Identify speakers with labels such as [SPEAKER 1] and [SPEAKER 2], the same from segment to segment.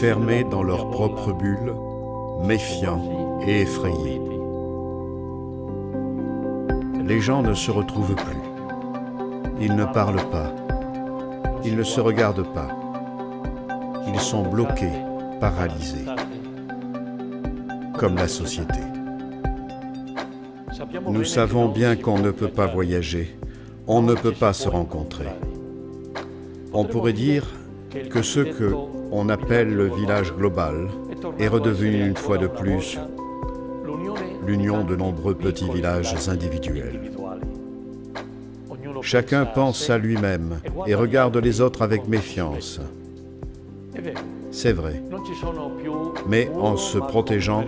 [SPEAKER 1] enfermés dans leur propre bulle, méfiants et effrayés. Les gens ne se retrouvent plus. Ils ne parlent pas. Ils ne se regardent pas. Ils sont bloqués, paralysés. Comme la société. Nous savons bien qu'on ne peut pas voyager. On ne peut pas se rencontrer. On pourrait dire que ce qu'on appelle le village global est redevenu une fois de plus l'union de nombreux petits villages individuels. Chacun pense à lui-même et regarde les autres avec méfiance. C'est vrai. Mais en se protégeant,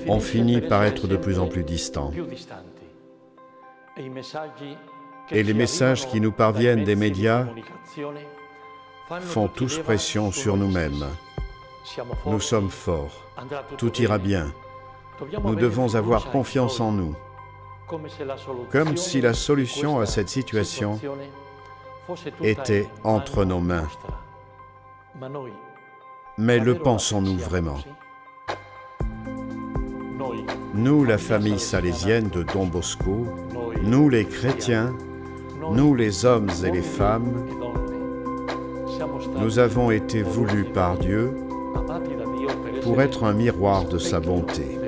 [SPEAKER 1] on finit par être de plus en plus distant. Et les messages qui nous parviennent des médias font tous pression sur nous-mêmes. Nous sommes forts. Tout ira bien. Nous devons avoir confiance en nous. Comme si la solution à cette situation était entre nos mains. Mais le pensons-nous vraiment? Nous, la famille salésienne de Don Bosco, nous les chrétiens, nous les hommes et les femmes, nous avons été voulus par Dieu pour être un miroir de sa bonté,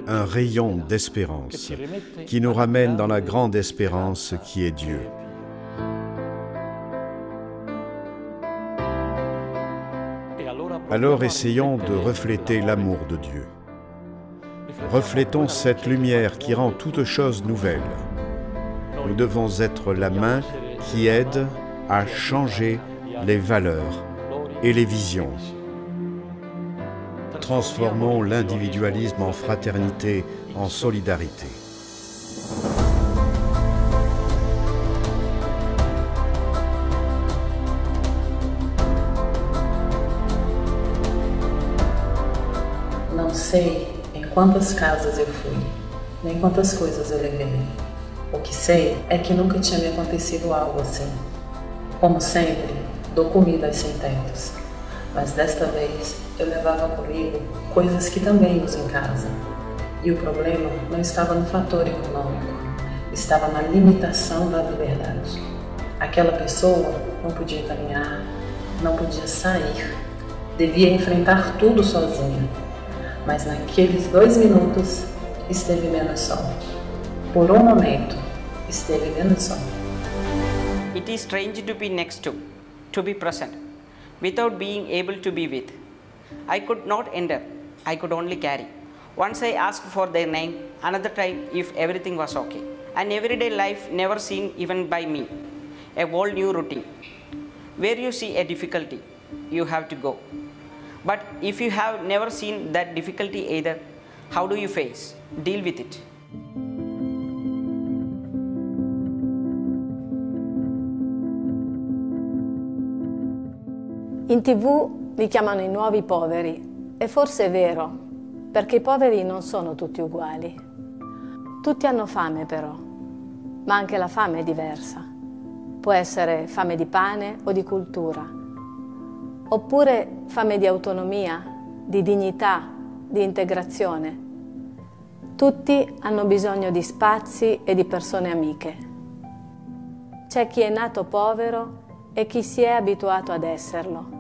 [SPEAKER 1] un rayon d'espérance qui nous ramène dans la grande espérance qui est Dieu. Alors essayons de refléter l'amour de Dieu. Reflétons cette lumière qui rend toute chose nouvelle. Nous devons être la main qui aide à changer les valeurs et les visions. Transformons l'individualisme en fraternité, en solidarité.
[SPEAKER 2] Não sei em quantas casas eu fui, nem quantas coisas eu levei. O que sei é que nunca tinha me acontecido algo assim. Como sempre, dou comida aos sem-tetos, mas desta vez eu levava comigo coisas que também uso em casa. E o problema não estava no fator econômico, estava na limitação da liberdade. Aquela pessoa não podia caminhar, não podia sair, devia enfrentar tudo sozinha. Mas naqueles 2 minutos esteve menos só. Por um momento, esteve menos só.
[SPEAKER 3] It is strange to be next to be present, without being able to be with. I could not enter, I could only carry. Once I asked for their name, another time if everything was okay. An everyday life never seen even by me, a whole new routine. Where you see a difficulty, you have to go. But if you have never seen that difficulty either, how do you face, deal with it?
[SPEAKER 4] In TV li chiamano i nuovi poveri, e forse è vero, perché i poveri non sono tutti uguali. Tutti hanno fame però, ma anche la fame è diversa. Può essere fame di pane o di cultura, oppure fame di autonomia, di dignità, di integrazione. Tutti hanno bisogno di spazi e di persone amiche. C'è chi è nato povero e chi si è abituato ad esserlo,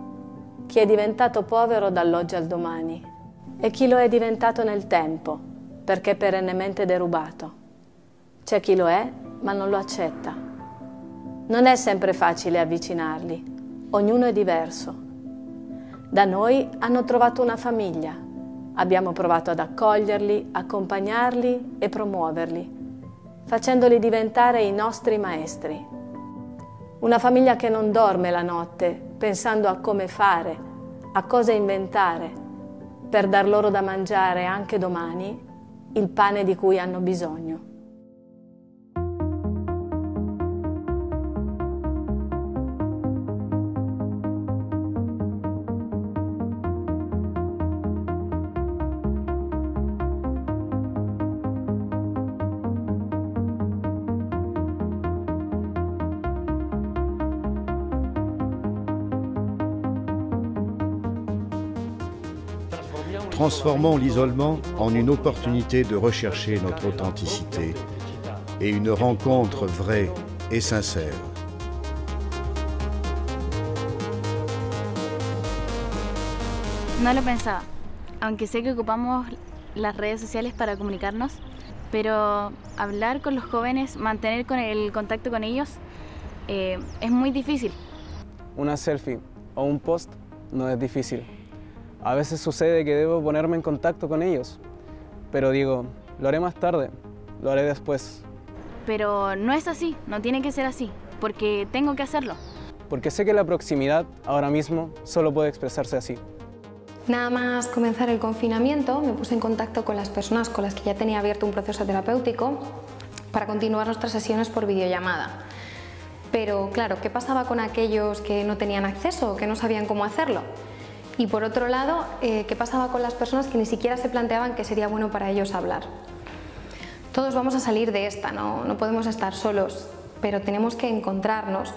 [SPEAKER 4] chi è diventato povero dall'oggi al domani e chi lo è diventato nel tempo perché è perennemente derubato. C'è chi lo è ma non lo accetta. Non è sempre facile avvicinarli, ognuno è diverso. Da noi hanno trovato una famiglia, abbiamo provato ad accoglierli, accompagnarli e promuoverli, facendoli diventare i nostri maestri. Una famiglia che non dorme la notte pensando a come fare, a cosa inventare, per dar loro da mangiare anche domani il pane di cui hanno bisogno.
[SPEAKER 1] Transformons l'isolement en une opportunité de rechercher notre authenticité et une rencontre vraie et sincère.
[SPEAKER 5] No lo pensaba, aunque sé que ocupamos las redes sociales para comunicarnos, pero hablar con los jóvenes, mantener el contacto con ellos, es muy difícil.
[SPEAKER 6] Una selfie o un post no es difícil. A veces sucede que debo ponerme en contacto con ellos, pero digo, lo haré más tarde, lo haré después.
[SPEAKER 5] Pero no es así, no tiene que ser así, porque tengo que hacerlo.
[SPEAKER 6] Porque sé que la proximidad ahora mismo solo puede expresarse así.
[SPEAKER 7] Nada más comenzar el confinamiento, me puse en contacto con las personas con las que ya tenía abierto un proceso terapéutico para continuar nuestras sesiones por videollamada. Pero claro, ¿qué pasaba con aquellos que no tenían acceso o que no sabían cómo hacerlo? Y por otro lado, ¿qué pasaba con las personas que ni siquiera se planteaban que sería bueno para ellos hablar? Todos vamos a salir de esta, no podemos estar solos, pero tenemos que encontrarnos,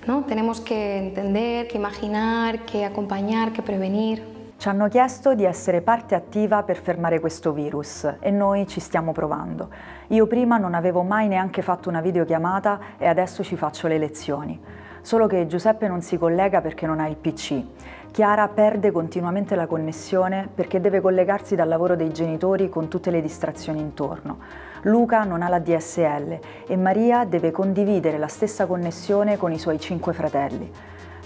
[SPEAKER 7] ¿no? Tenemos que entender, que imaginar, que acompañar, que prevenir.
[SPEAKER 8] Ci hanno chiesto di essere parte attiva per fermare questo virus e noi ci stiamo provando. Io prima non avevo mai neanche fatto una videochiamata e adesso ci faccio le lezioni. Solo che Giuseppe non si collega perché non ha il PC. Chiara perde continuamente la connessione perché deve collegarsi dal lavoro dei genitori con tutte le distrazioni intorno. Luca non ha la DSL e Maria deve condividere la stessa connessione con i suoi 5 fratelli.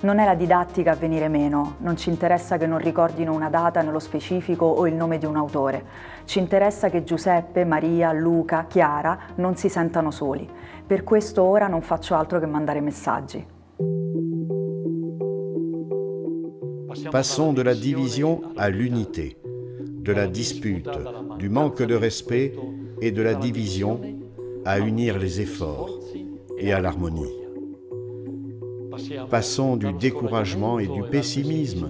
[SPEAKER 8] Non è la didattica a venire meno, non ci interessa che non ricordino una data nello specifico o il nome di un autore. Ci interessa che Giuseppe, Maria, Luca, Chiara non si sentano soli. Per questo ora non faccio altro che mandare messaggi.
[SPEAKER 1] Passons de la division à l'unité, de la dispute, du manque de respect et de la division à unir les efforts et à l'harmonie. Passons du découragement et du pessimisme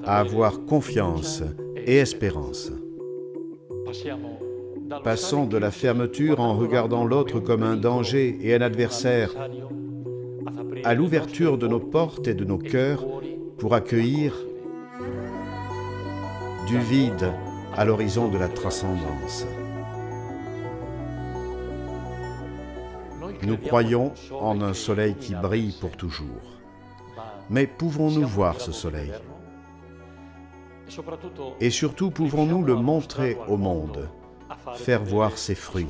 [SPEAKER 1] à avoir confiance et espérance. Passons de la fermeture en regardant l'autre comme un danger et un adversaire à l'ouverture de nos portes et de nos cœurs pour accueillir du vide à l'horizon de la transcendance. Nous croyons en un soleil qui brille pour toujours. Mais pouvons-nous voir ce soleil? Et surtout, pouvons-nous le montrer au monde, faire voir ses fruits?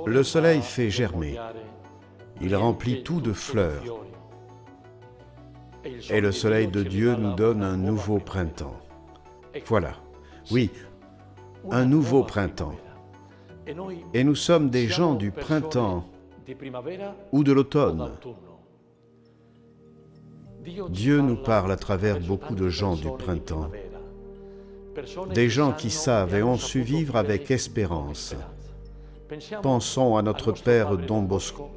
[SPEAKER 1] Le soleil fait germer, il remplit tout de fleurs. Et le soleil de Dieu nous donne un nouveau printemps. Voilà, oui, un nouveau printemps. Et nous sommes des gens du printemps ou de l'automne. Dieu nous parle à travers beaucoup de gens du printemps. Des gens qui savent et ont su vivre avec espérance. Pensons à notre père Don Bosco,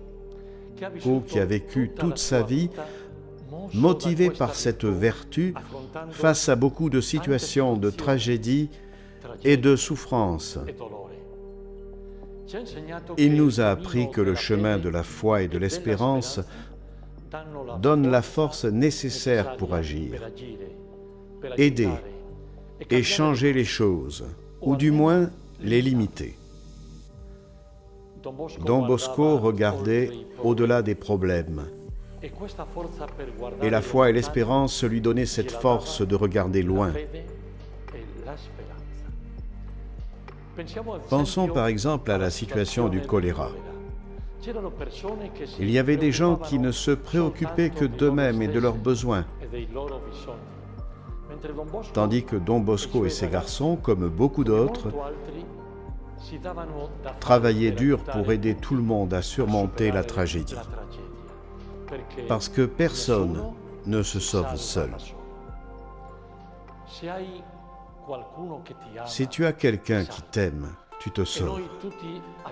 [SPEAKER 1] qui a vécu toute sa vie motivé par cette vertu face à beaucoup de situations de tragédie et de souffrance. Il nous a appris que le chemin de la foi et de l'espérance donne la force nécessaire pour agir, aider et changer les choses, ou du moins les limiter. Don Bosco regardait au-delà des problèmes, et la foi et l'espérance lui donnaient cette force de regarder loin. Pensons par exemple à la situation du choléra. Il y avait des gens qui ne se préoccupaient que d'eux-mêmes et de leurs besoins, tandis que Don Bosco et ses garçons, comme beaucoup d'autres, travaillaient dur pour aider tout le monde à surmonter la tragédie. Parce que personne ne se sauve seul. Si tu as quelqu'un qui t'aime, tu te sauves.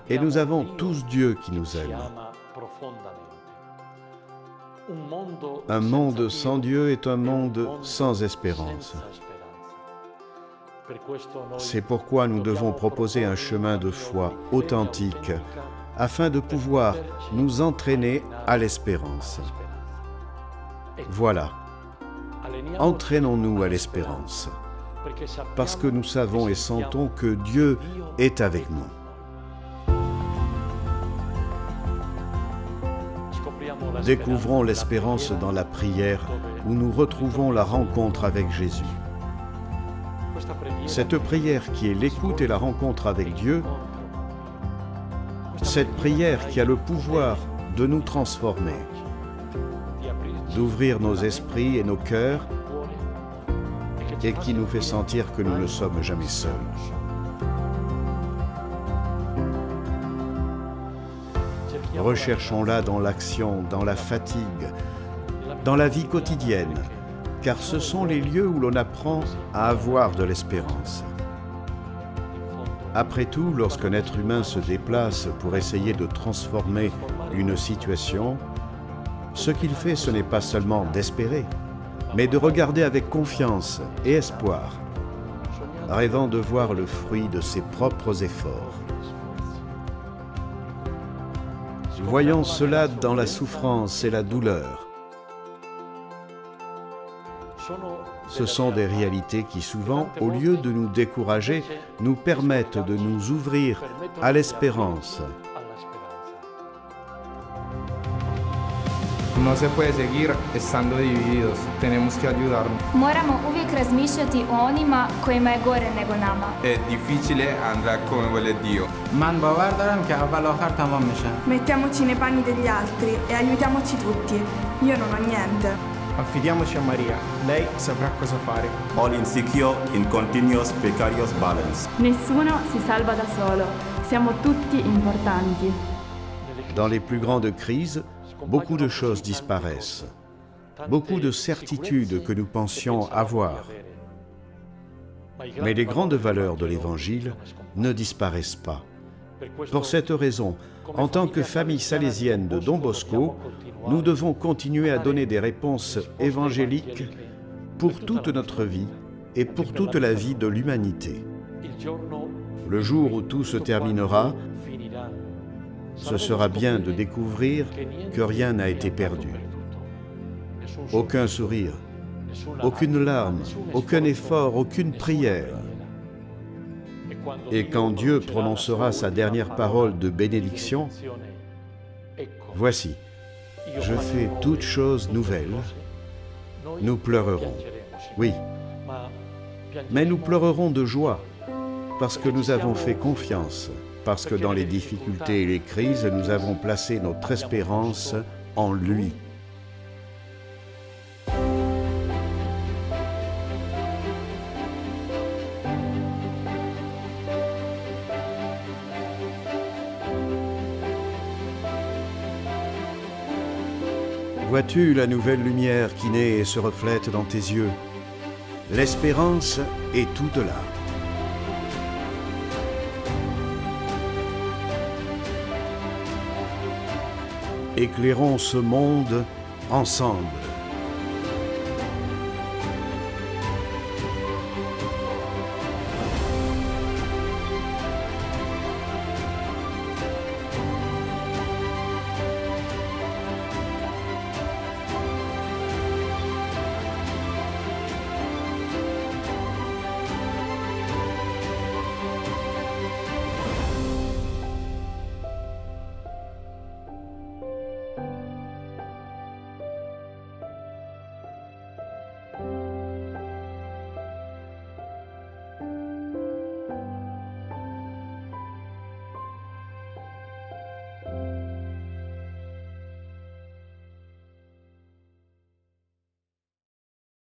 [SPEAKER 1] Et nous avons tous Dieu qui nous aime. Un monde sans Dieu est un monde sans espérance. C'est pourquoi nous devons proposer un chemin de foi authentique afin de pouvoir nous entraîner à l'espérance. Voilà, entraînons-nous à l'espérance, parce que nous savons et sentons que Dieu est avec nous. Découvrons l'espérance dans la prière où nous retrouvons la rencontre avec Jésus. Cette prière qui est l'écoute et la rencontre avec Dieu, cette prière qui a le pouvoir de nous transformer, d'ouvrir nos esprits et nos cœurs et qui nous fait sentir que nous ne sommes jamais seuls. Recherchons-la dans l'action, dans la fatigue, dans la vie quotidienne, car ce sont les lieux où l'on apprend à avoir de l'espérance. Après tout, lorsqu'un être humain se déplace pour essayer de transformer une situation, ce qu'il fait, ce n'est pas seulement d'espérer, mais de regarder avec confiance et espoir, rêvant de voir le fruit de ses propres efforts. Voyons cela dans la souffrance et la douleur. Ce sont des réalités qui souvent, au lieu de nous décourager, nous permettent de nous ouvrir à l'espérance.
[SPEAKER 9] No se puede seguir estando divididos, tenemos que ayudarnos.
[SPEAKER 10] Moramo uvijek razmišljati o onima kojima je gore nego nama.
[SPEAKER 9] È difficile andare come vuole Dio.
[SPEAKER 11] من باور دارم که اول آخر تمام میشن.
[SPEAKER 12] Mettiamoci nei panni degli altri e aiutiamoci tutti. Io non ho niente.
[SPEAKER 11] Affidiamoci a Maria, lei saprà cosa fare.
[SPEAKER 13] All insecure in continuous precarious balance.
[SPEAKER 14] Nessuno si salva da solo, siamo tutti importanti.
[SPEAKER 1] Dans les plus grandes crises, beaucoup de choses disparaissent, beaucoup de certitudes que nous pensions avoir. Mais les grandes valeurs de l'Évangile ne disparaissent pas. Pour cette raison, en tant que famille salésienne de Don Bosco, nous devons continuer à donner des réponses évangéliques pour toute notre vie et pour toute la vie de l'humanité. Le jour où tout se terminera, ce sera bien de découvrir que rien n'a été perdu. Aucun sourire, aucune larme, aucun effort, aucune prière. Et quand Dieu prononcera sa dernière parole de bénédiction, « Voici, je fais toutes choses nouvelles », nous pleurerons. Oui, mais nous pleurerons de joie parce que nous avons fait confiance. Parce que dans les difficultés et les crises, nous avons placé notre espérance en lui. Vois-tu la nouvelle lumière qui naît et se reflète dans tes yeux? L'espérance est toute là. Éclairons ce monde ensemble.